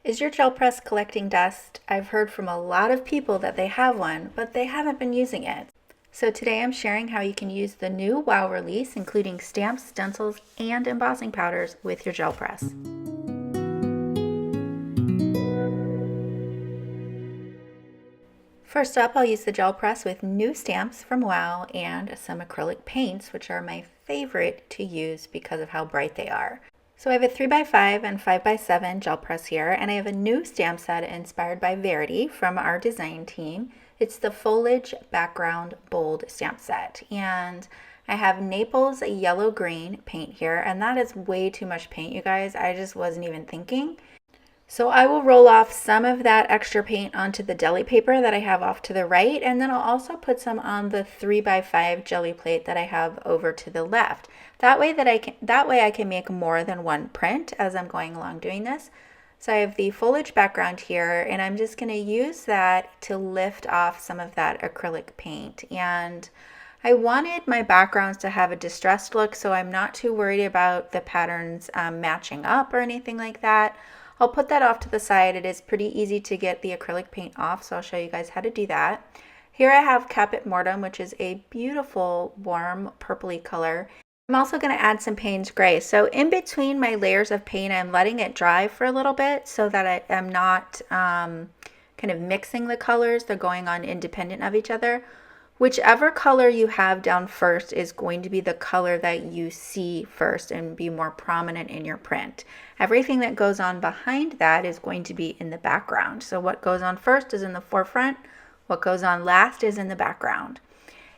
Is your gel press collecting dust? I've heard from a lot of people that they have one, but they haven't been using it. So today I'm sharing how you can use the new WOW release, including stamps, stencils, and embossing powders with your gel press. First up, I'll use the gel press with new stamps from WOW and some acrylic paints, which are my favorite to use because of how bright they are. So I have a 3x5 and 5x7 gel press here, and I have a new stamp set inspired by Verity from our design team. It's the Foliage Background Bold stamp set, and I have Naples yellow green paint here, and that is way too much paint, you guys. I just wasn't even thinking. So I will roll off some of that extra paint onto the deli paper that I have off to the right, and then I'll also put some on the 3x5 jelly plate that I have over to the left. That way I can make more than one print as I'm going along doing this. So I have the foliage background here, and I'm just going to use that to lift off some of that acrylic paint. And I wanted my backgrounds to have a distressed look, so I'm not too worried about the patterns matching up or anything like that. I'll put that off to the side. It is pretty easy to get the acrylic paint off, so I'll show you guys how to do that. Here I have Caput Mortem, which is a beautiful warm purpley color. I'm also going to add some Payne's Gray. So in between my layers of paint, I'm letting it dry for a little bit so that I am not kind of mixing the colors. They're going on independent of each other. Whichever color you have down first is going to be the color that you see first and be more prominent in your print. Everything that goes on behind that is going to be in the background. So what goes on first is in the forefront. What goes on last is in the background.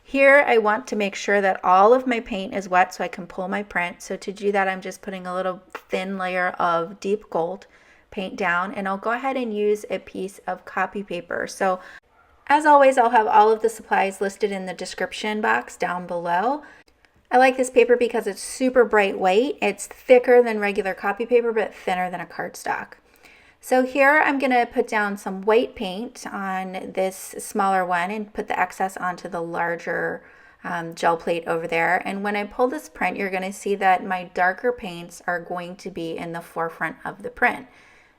Here I want to make sure that all of my paint is wet so I can pull my print. So to do that, I'm just putting a little thin layer of deep gold paint down, and I'll go ahead and use a piece of copy paper. So as always, I'll have all of the supplies listed in the description box down below. I like this paper because it's super bright white. It's thicker than regular copy paper, but thinner than a cardstock. So here I'm going to put down some white paint on this smaller one and put the excess onto the larger gel plate over there. And when I pull this print, you're going to see that my darker paints are going to be in the forefront of the print.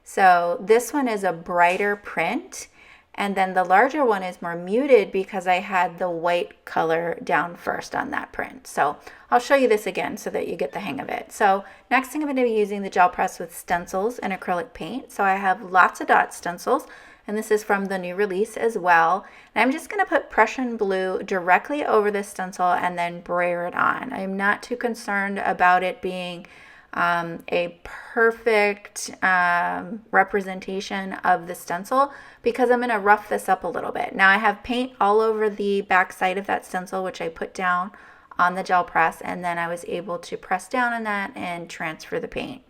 So this one is a brighter print, and then the larger one is more muted because I had the white color down first on that print. So I'll show you this again so that you get the hang of it. So next thing I'm going to be using the gel press with stencils and acrylic paint. So I have Lotsadots stencils, and this is from the new release as well. And I'm just going to put Prussian blue directly over this stencil and then brayer it on. I'm not too concerned about it being a perfect representation of the stencil because I'm going to rough this up a little bit. Now I have paint all over the back side of that stencil, which I put down on the gel press, and then I was able to press down on that and transfer the paint.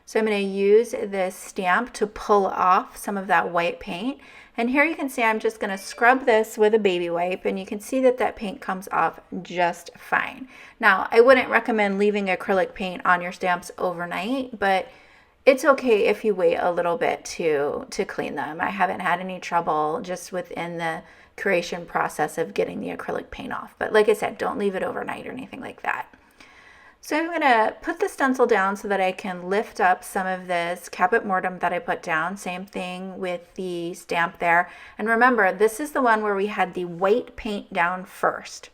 So I'm going to use this stamp to pull off some of that white paint. And here you can see I'm just going to scrub this with a baby wipe, and you can see that that paint comes off just fine. Now, I wouldn't recommend leaving acrylic paint on your stamps overnight, but it's okay if you wait a little bit to clean them. I haven't had any trouble just within the creation process of getting the acrylic paint off. But like I said, don't leave it overnight or anything like that. So I'm going to put the stencil down so that I can lift up some of this Caput Mortem that I put down. Same thing with the stamp there. And remember, this is the one where we had the white paint down first.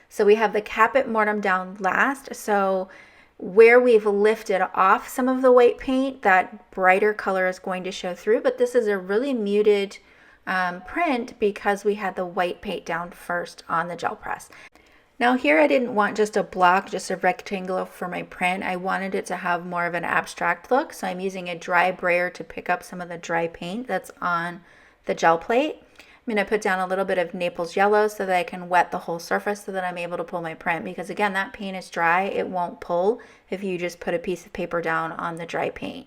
So we have the Caput Mortem down last. So where we've lifted off some of the white paint, that brighter color is going to show through. But this is a really muted print because we had the white paint down first on the gel press. Now here I didn't want just a block, just a rectangle for my print. I wanted it to have more of an abstract look, so I'm using a dry brayer to pick up some of the dry paint that's on the gel plate. I'm going to put down a little bit of Naples yellow so that I can wet the whole surface so that I'm able to pull my print, because again, that paint is dry. It won't pull if you just put a piece of paper down on the dry paint.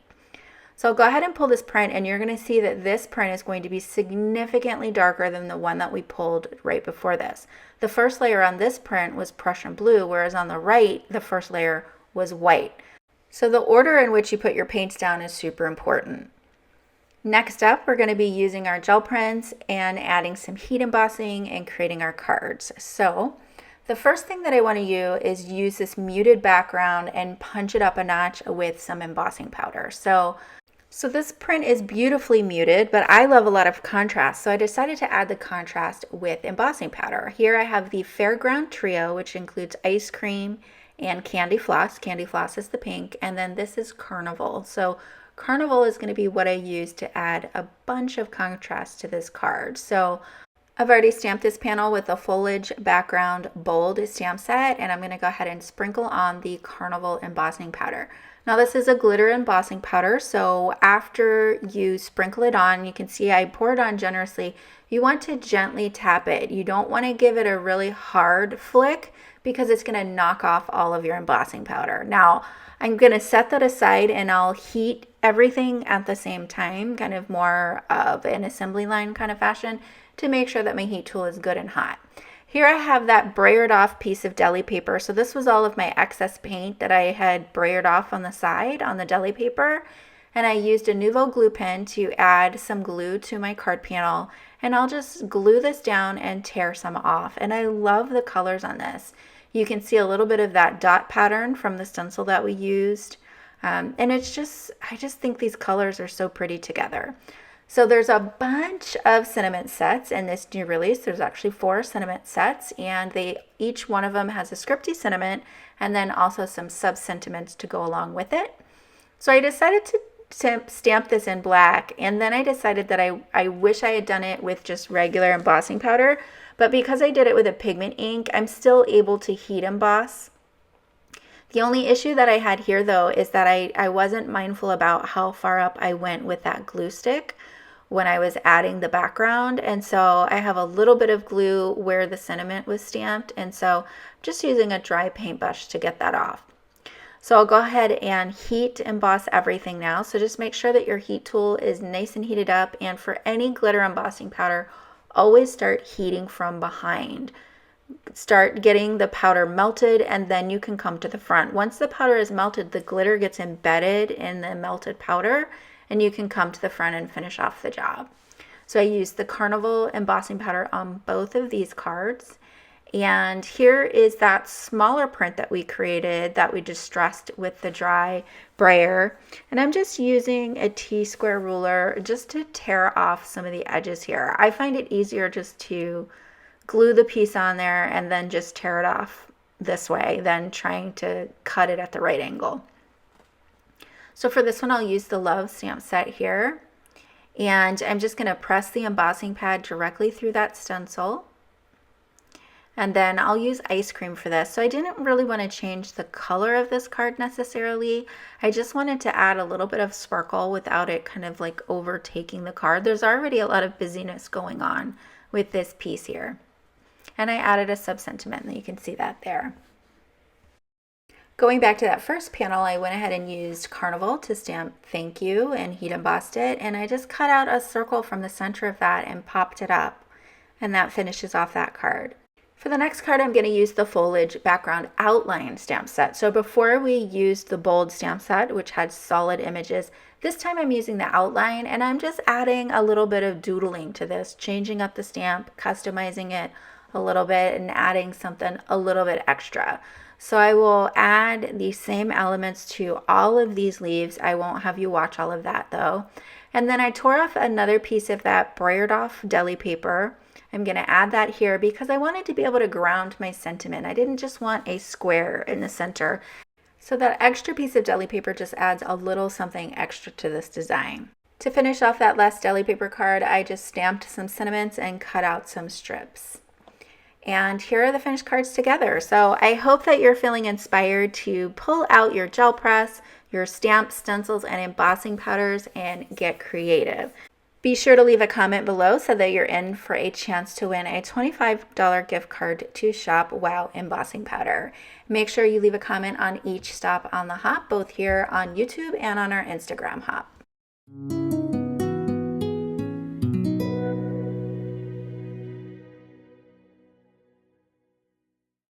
So I'll go ahead and pull this print, and you're going to see that this print is going to be significantly darker than the one that we pulled right before this. The first layer on this print was Prussian blue, whereas on the right, the first layer was white. So the order in which you put your paints down is super important. Next up, we're going to be using our gel prints and adding some heat embossing and creating our cards. So the first thing that I want to do is use this muted background and punch it up a notch with some embossing powder. So So this print is beautifully muted, but I love a lot of contrast, so I decided to add the contrast with embossing powder. Here I have the Fairground Trio, which includes ice cream and candy floss. Candy floss is the pink, and then this is Carnival. So Carnival is going to be what I use to add a bunch of contrast to this card. So I've already stamped this panel with a Foliage background bold stamp set, and I'm going to go ahead and sprinkle on the Carnival embossing powder. Now this is a glitter embossing powder, so after you sprinkle it on, you can see I pour it on generously. You want to gently tap it. You don't want to give it a really hard flick because it's going to knock off all of your embossing powder. Now I'm going to set that aside and I'll heat everything at the same time, kind of more of an assembly line kind of fashion, to make sure that my heat tool is good and hot. Here I have that brayered off piece of deli paper. So this was all of my excess paint that I had brayered off on the side on the deli paper. And I used a Nuvo glue pen to add some glue to my card panel. And I'll just glue this down and tear some off. And I love the colors on this. You can see a little bit of that dot pattern from the stencil that we used. And it's just, I just think these colors are so pretty together. So there's a bunch of sentiment sets in this new release. There's actually 4 sentiment sets, and each one of them has a scripty sentiment and then also some sub-sentiments to go along with it. So I decided to stamp this in black, and then I decided that I wish I had done it with just regular embossing powder, but because I did it with a pigment ink, I'm still able to heat emboss. The only issue that I had here though is that I wasn't mindful about how far up I went with that glue stick when I was adding the background, and so I have a little bit of glue where the sentiment was stamped, and so I'm just using a dry paintbrush to get that off. So I'll go ahead and heat emboss everything now. So just make sure that your heat tool is nice and heated up, and for any glitter embossing powder, always start heating from behind. Start getting the powder melted, and then you can come to the front. Once the powder is melted, the glitter gets embedded in the melted powder, and you can come to the front and finish off the job. So I used the Carnival embossing powder on both of these cards. And here is that smaller print that we created that we distressed with the dry brayer. And I'm just using a T-square ruler just to tear off some of the edges here. I find it easier just to glue the piece on there and then just tear it off this way than trying to cut it at the right angle. So for this one, I'll use the Love stamp set here, and I'm just going to press the embossing pad directly through that stencil, and then I'll use ice cream for this. So I didn't really want to change the color of this card necessarily. I just wanted to add a little bit of sparkle without it kind of like overtaking the card. There's already a lot of busyness going on with this piece here, and I added a sub-sentiment, and you can see that there. Going back to that first panel, I went ahead and used Carnival to stamp thank you and heat embossed it, and I just cut out a circle from the center of that and popped it up, and that finishes off that card. For the next card, I'm going to use the Foliage background outline stamp set. So before we used the bold stamp set, which had solid images, this time I'm using the outline, and I'm just adding a little bit of doodling to this, changing up the stamp, customizing it a little bit, and adding something a little bit extra. So I will add the same elements to all of these leaves. I won't have you watch all of that though. And then I tore off another piece of that brayered off deli paper. I'm going to add that here because I wanted to be able to ground my sentiment. I didn't just want a square in the center. So that extra piece of deli paper just adds a little something extra to this design. To finish off that last deli paper card, I just stamped some sentiments and cut out some strips. And here are the finished cards together. So I hope that you're feeling inspired to pull out your gel press, your stamps, stencils, and embossing powders and get creative. Be sure to leave a comment below so that you're in for a chance to win a $25 gift card to shop Wow Embossing Powder. Make sure you leave a comment on each stop on the hop, both here on YouTube and on our Instagram hop.